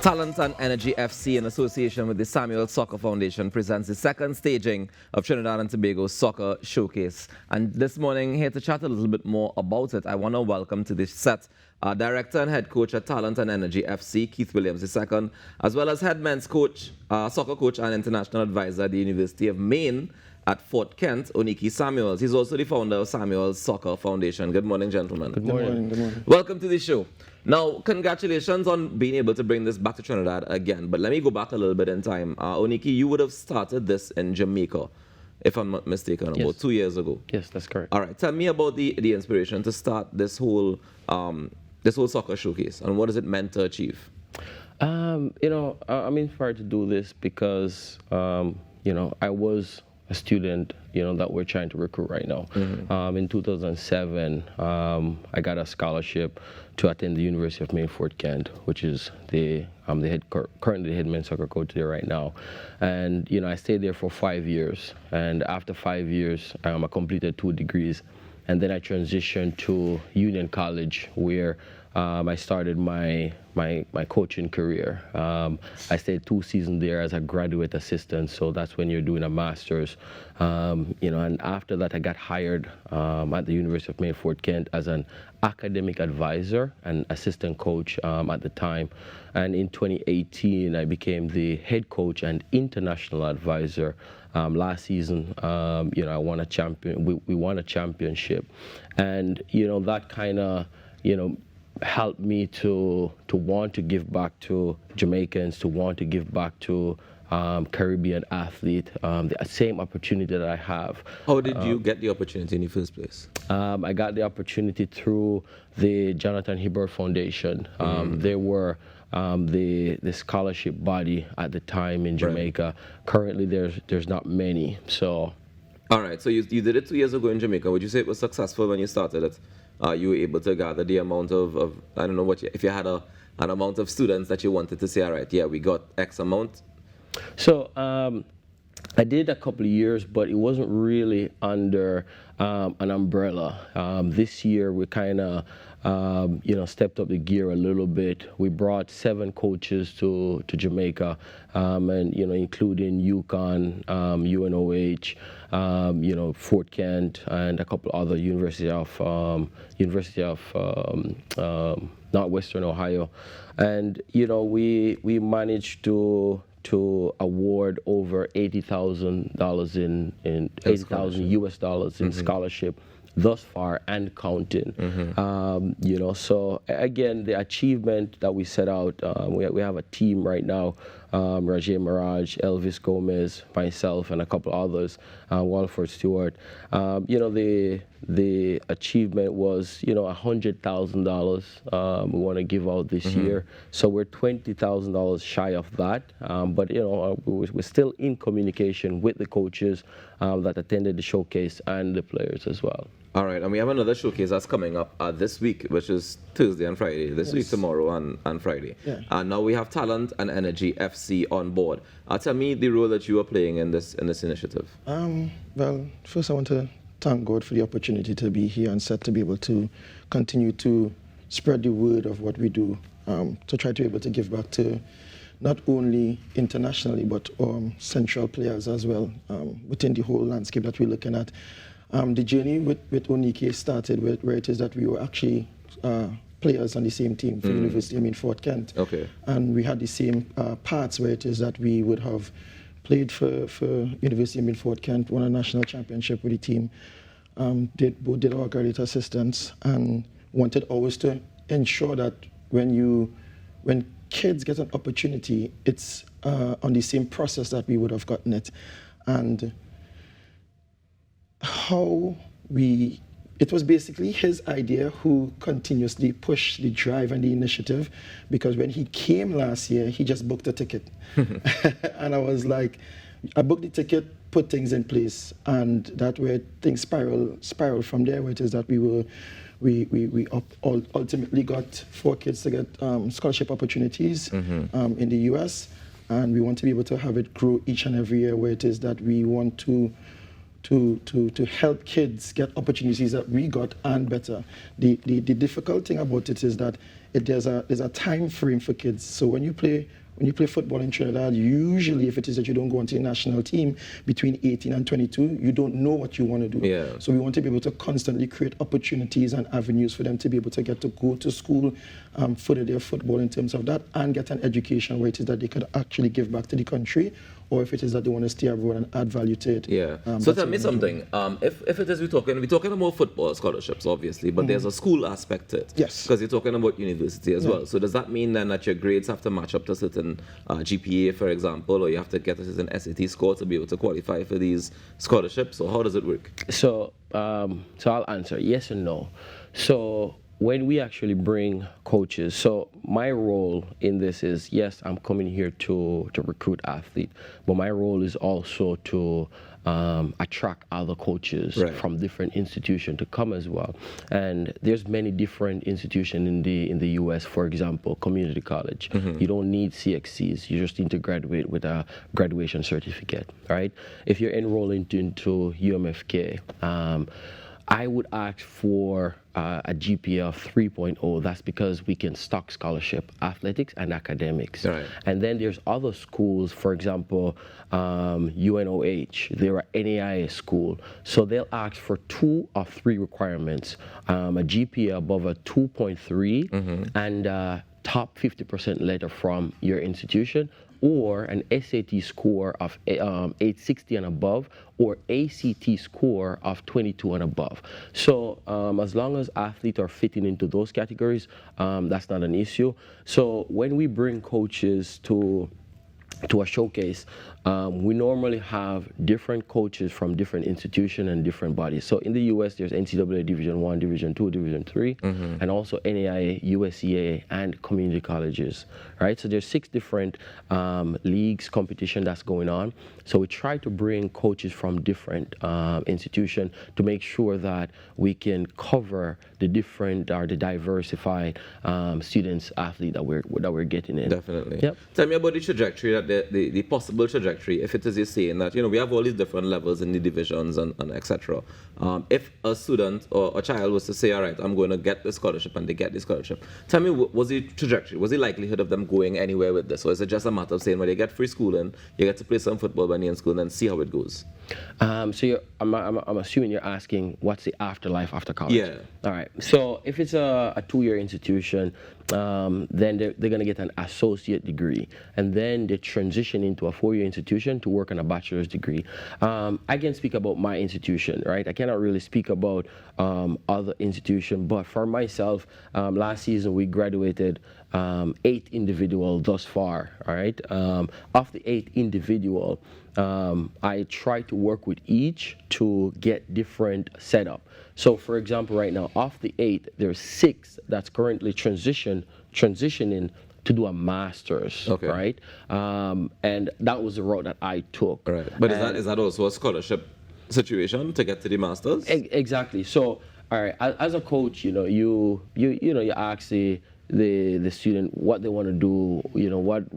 Talent and Energy FC, in association with the Samuel Soccer Foundation, presents the second staging of Trinidad and Tobago's Soccer Showcase. And this morning, here to chat a little bit more about it, I want to welcome to this set Director and Head Coach at Talent and Energy FC, Keith Williams II, as well as Head Men's Coach, Soccer Coach and International Advisor at the University of Maine at Fort Kent, Oniki Samuels. He's also the founder of Samuel's Soccer Foundation. Good morning, gentlemen. Good morning. Good morning. Welcome to the show. Now, congratulations on being able to bring this back to Trinidad again. But let me go back a little bit in time. Oniki, you would have started this in Jamaica, if I'm not mistaken, Yes. about 2 years ago. Yes, that's correct. All right. Tell me about the inspiration to start this whole soccer showcase, and what is it meant to achieve? I'm inspired to do this because, I was a student, that we're trying to recruit right now. Mm-hmm. In 2007, I got a scholarship to attend the University of Maine, Fort Kent, which is currently the head men's soccer coach there right now. And, I stayed there for 5 years. And after 5 years, I completed 2 degrees. And then I transitioned to Union College, where I started my coaching career. I stayed 2 seasons there as a graduate assistant, so that's when you're doing a master's. And after that, I got hired at the University of Maine, Fort Kent as an academic advisor and assistant coach at the time. And in 2018, I became the head coach and international advisor. Last season, I won a champion. We won a championship, and that kind of helped me to want to give back to Jamaicans, to want to give back to Caribbean athlete, the same opportunity that I have. How did you get the opportunity in the first place? I got the opportunity through the Jonathan Hibbert Foundation. They were the scholarship body at the time in Jamaica. Right. Currently, there's not many. So. All right. So you did it 2 years ago in Jamaica. Would you say it was successful when you started it? You were able to gather the amount of I don't know if you had an amount of students that you wanted to say, all right, yeah, we got X amount. So I did a couple of years, but it wasn't really under an umbrella. This year we kind of stepped up the gear a little bit. We brought 7 coaches to Jamaica, and including UConn, UNOH, Fort Kent, and a couple other University of Northwestern Ohio, and we managed to award over $80,000 in $80,000 US dollars in scholarship thus far and counting. So again, the achievement that we set out, we have a team right now, Rajay Miraj, Elvis Gomez, myself, and a couple others, Walford Stewart. The achievement was, $100,000 we want to give out this year. So we're $20,000 shy of that. But, we're still in communication with the coaches that attended the showcase and the players as well. All right, and we have another showcase that's coming up this week, which is Thursday and Friday. This week, tomorrow, and Friday. Yeah. And now we have Talent and Energy FC on board. Tell me the role that you are playing in this initiative. Well, first I want to thank God for the opportunity to be here and set to be able to continue to spread the word of what we do, to try to be able to give back to not only internationally but central players as well within the whole landscape that we're looking at. The journey with Oniki started where it is that we were actually players on the same team for University of Fort Kent. Okay. And we had the same paths where it is that we would have played for University of Fort Kent, won a national championship with the team, both did our graduate assistants, and wanted always to ensure that when kids get an opportunity, it's on the same process that we would have gotten it. And it was basically his idea who continuously pushed the drive and the initiative, because when he came last year, he just booked a ticket. And I was like, I booked the ticket, put things in place, and that way things spiral from there, where it is that we ultimately got 4 kids to get scholarship opportunities in the US, and we want to be able to have it grow each and every year, where it is that we want to help kids get opportunities that we got and better. The difficult thing about it is that there's a time frame for kids. So when you play football in Trinidad, usually if it is that you don't go onto the national team between 18 and 22, you don't know what you want to do. Yeah. So we want to be able to constantly create opportunities and avenues for them to be able to get to go to school, further their football in terms of that, and get an education where it is that they could actually give back to the country, or if it is that they want to stay abroad and add value to it. Yeah. So tell me something. If it is we're talking about football scholarships, obviously, but there's a school aspect to it. Yes. Because you're talking about university as well. So does that mean then that your grades have to match up to a certain GPA, for example, or you have to get a certain SAT score to be able to qualify for these scholarships? Or how does it work? So I'll answer yes and no. So when we actually bring coaches, so my role in this is, yes, I'm coming here to recruit athletes, but my role is also to attract other coaches from different institutions to come as well. And there's many different institutions in the US, for example, community college. You don't need CXCs, you just need to graduate with a graduation certificate, right? If you're enrolling into UMFK, I would ask for a GPA of 3.0. That's because we can stock scholarship, athletics, and academics. Right. And then there's other schools, for example, UNOH, they're an NAIA school. So they'll ask for 2 or 3 requirements, a GPA above a 2.3 and a top 50% letter from your institution, or an SAT score of 860 and above, or ACT score of 22 and above. So as long as athletes are fitting into those categories, that's not an issue. So when we bring coaches to a showcase, we normally have different coaches from different institutions and different bodies. So in the US, there's NCAA Division I, Division II, Division III, and also NAIA, USCA, and community colleges, right? So there's 6 different leagues, competition that's going on. So we try to bring coaches from different institutions to make sure that we can cover the different or the diversified students, athletes that we're getting in. Definitely. Yep. Tell me about the trajectory, that the possible trajectory, if it is you're saying that, we have all these different levels in the divisions and etc. If a student or a child was to say, all right, I'm going to get the scholarship, and they get the scholarship, tell me, was the trajectory, was the likelihood of them going anywhere with this? Or is it just a matter of saying, well, you get free schooling, you get to play some football when you're in school, and then see how it goes? So I'm assuming you're asking what's the afterlife after college? Yeah. All right. So if it's a 2-year institution, then they're going to get an associate degree, and then they transition into a 4-year institution to work on a bachelor's degree. I can speak about my institution, right? I cannot really speak about other institutions, but for myself, last season we graduated 8 individual thus far, all right? Of the 8 individual, I try to work with each to get different setup. So for example, right now, of the 8, there's 6 that's currently transitioning to do a master's, right? And that was the route that I took. Right. But is that also a scholarship situation to get to the masters? Exactly. So, all right, as a coach, you ask the student what they want to do, what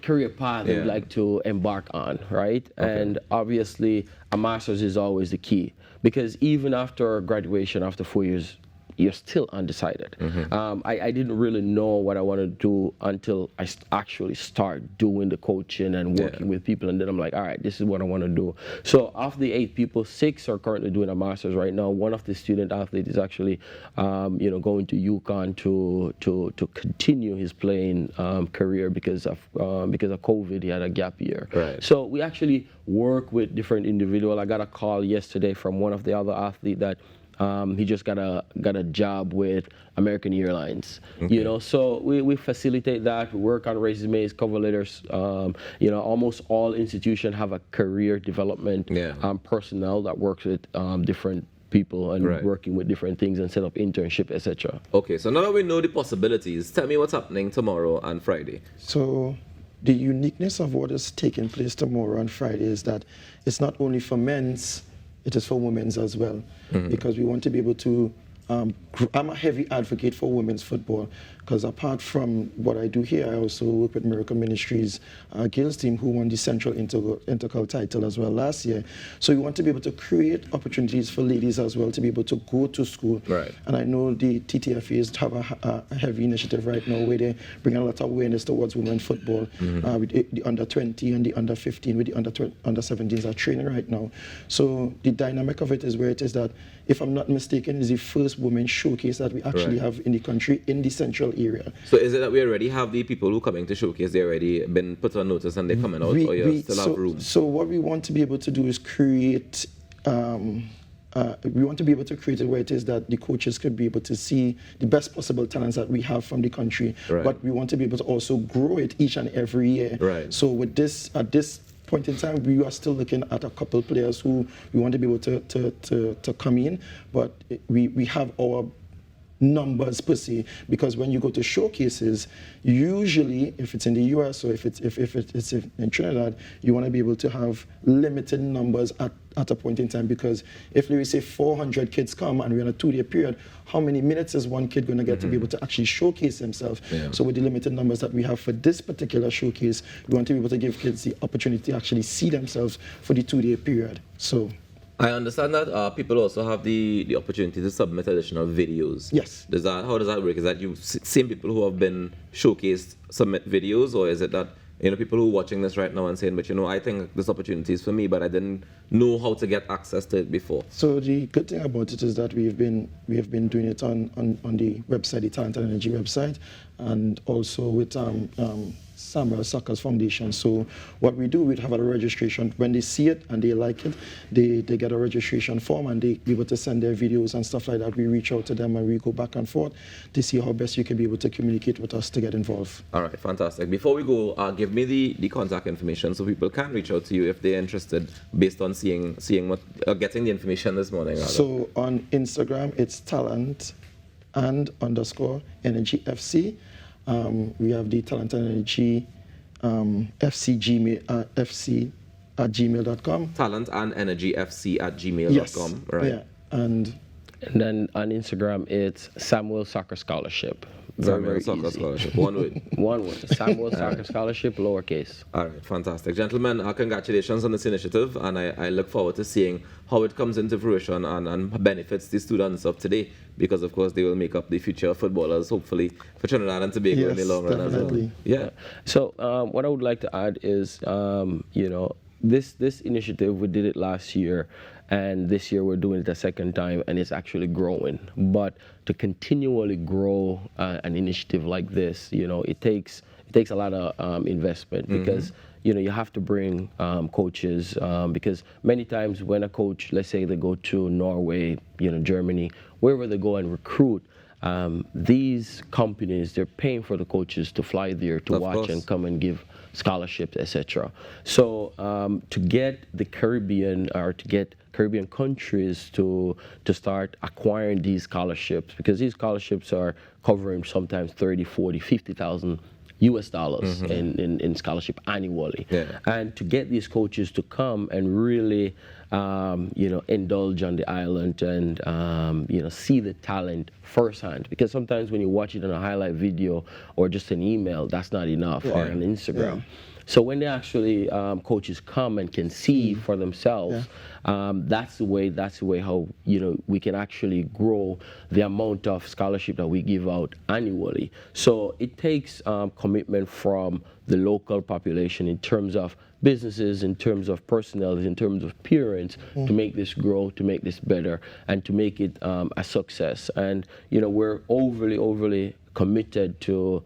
career path they would like to embark on, right? And obviously, a master's is always the key, because even after graduation, after 4 years, you're still undecided. I didn't really know what I wanted to do until I actually start doing the coaching and working with people, and then I'm like, all right, this is what I want to do. So of the 8 people, 6 are currently doing a master's right now. One of the student athletes is actually, going to UConn to continue his playing career because of COVID. He had a gap year. Right. So we actually work with different individuals. I got a call yesterday from one of the other athletes that he just got a job with American Airlines. So we facilitate that. We work on resumes, cover letters. Almost all institutions have a career development personnel that works with different people and working with different things and set up internship, etc. Okay, so now that we know the possibilities, tell me what's happening tomorrow and Friday. So the uniqueness of what is taking place tomorrow and Friday is that it's not only for men's, it is for women's as well, because we want to be able to, I'm a heavy advocate for women's football, because apart from what I do here, I also work with Miracle Ministries girls team, who won the Central Intercal title as well last year. So we want to be able to create opportunities for ladies as well to be able to go to school. Right. And I know the TTFAs have a heavy initiative right now where they bring a lot of awareness towards women football, with the under 20 and the under 15, with the under 17s are training right now. So the dynamic of it is where it is that, if I'm not mistaken, is the first women showcase that we actually have in the country in the central area. So is it that we already have the people who coming to showcase, they already been put on notice and they're coming out, or you still have room? So what we want to be able to do is create, we want to be able to create it where it is that the coaches could be able to see the best possible talents that we have from the country, but we want to be able to also grow it each and every year. Right. So with this, at this point in time, we are still looking at a couple players who we want to be able to come in, but we have our numbers per se, because when you go to showcases, usually if it's in the US or if it's in Trinidad, you want to be able to have limited numbers at a point in time, because if we say 400 kids come and we're in a 2-day period, how many minutes is one kid going to get to be able to actually showcase himself? So with the limited numbers that we have for this particular showcase, we want to be able to give kids the opportunity to actually see themselves for the 2-day period. So I understand that people also have the opportunity to submit additional videos. Yes. How does that work? Is that you same people who have been showcased submit videos, or is it that people who are watching this right now and saying, but I think this opportunity is for me, but I didn't know how to get access to it before? So the good thing about it is that we have been doing it on the website, the Talent and Energy website, and also with Samuel Soccer Foundation. So what we do, we have a registration. When they see it and they like it, they get a registration form and they be able to send their videos and stuff like that. We reach out to them and we go back and forth to see how best you can be able to communicate with us to get involved. All right, fantastic. Before we go, give me the contact information so people can reach out to you if they're interested, based on seeing what getting the information this morning. So on Instagram, it's talent and _energy FC. We have the Talent and Energy FC at gmail.com. Talent and Energy FC at gmail.com. Yes. Right. Yeah. And then on Instagram, it's Samuel Soccer Scholarship. Samuel Soccer Scholarship. One word. One word. Samuel Soccer Scholarship, lowercase. All right, fantastic. Gentlemen, congratulations on this initiative, and I look forward to seeing how it comes into fruition and benefits the students of today, because, of course, they will make up the future footballers, hopefully, for Trinidad and Tobago in the long run as well. Yeah. So what I would like to add is, this initiative, we did it last year, and this year we're doing it a second time, and it's actually growing. But to continually grow an initiative like this, it takes a lot of investment, because you have to bring coaches, because many times when a coach, let's say they go to Norway, Germany, wherever they go and recruit, these companies, they're paying for the coaches to fly there to watch and come and give scholarships, etc. So to get the Caribbean, or to get Caribbean countries to start acquiring these scholarships, because these scholarships are covering sometimes 30, 40, 50,000 US dollars in scholarship annually. And to get these coaches to come and really indulge on the island and see the talent firsthand, because sometimes when you watch it on a highlight video or just an email, that's not enough, or on Instagram. So when they actually coaches come and can see for themselves, that's the way how we can actually grow the amount of scholarship that we give out annually. So it takes commitment from the local population in terms of businesses, in terms of personnel, in terms of parents, to make this grow, to make this better, and to make it a success. And we're overly committed to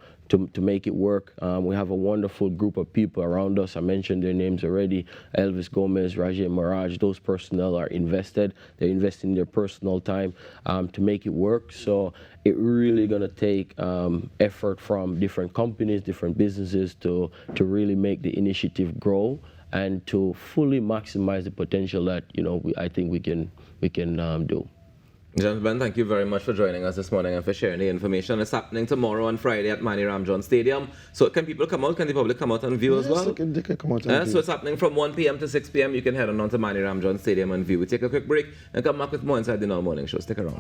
make it work. We have a wonderful group of people around us. I mentioned their names already: Elvis Gomez, Rajay Maraj. Those personnel are invested. They're investing their personal time to make it work. So it really gonna take effort from different companies, different businesses to really make the initiative grow and to fully maximize the potential that I think we can do. Gentlemen, thank you very much for joining us this morning and for sharing the information. It's happening tomorrow on Friday at Mannie Ramjohn Stadium. So can people come out? Can the public come out and view as well? They can come out and view. So it's happening from 1 p.m. to 6 p.m. You can head on to Mannie Ramjohn Stadium and view. We take a quick break and come back with more inside the Now Morning Show. Stick around.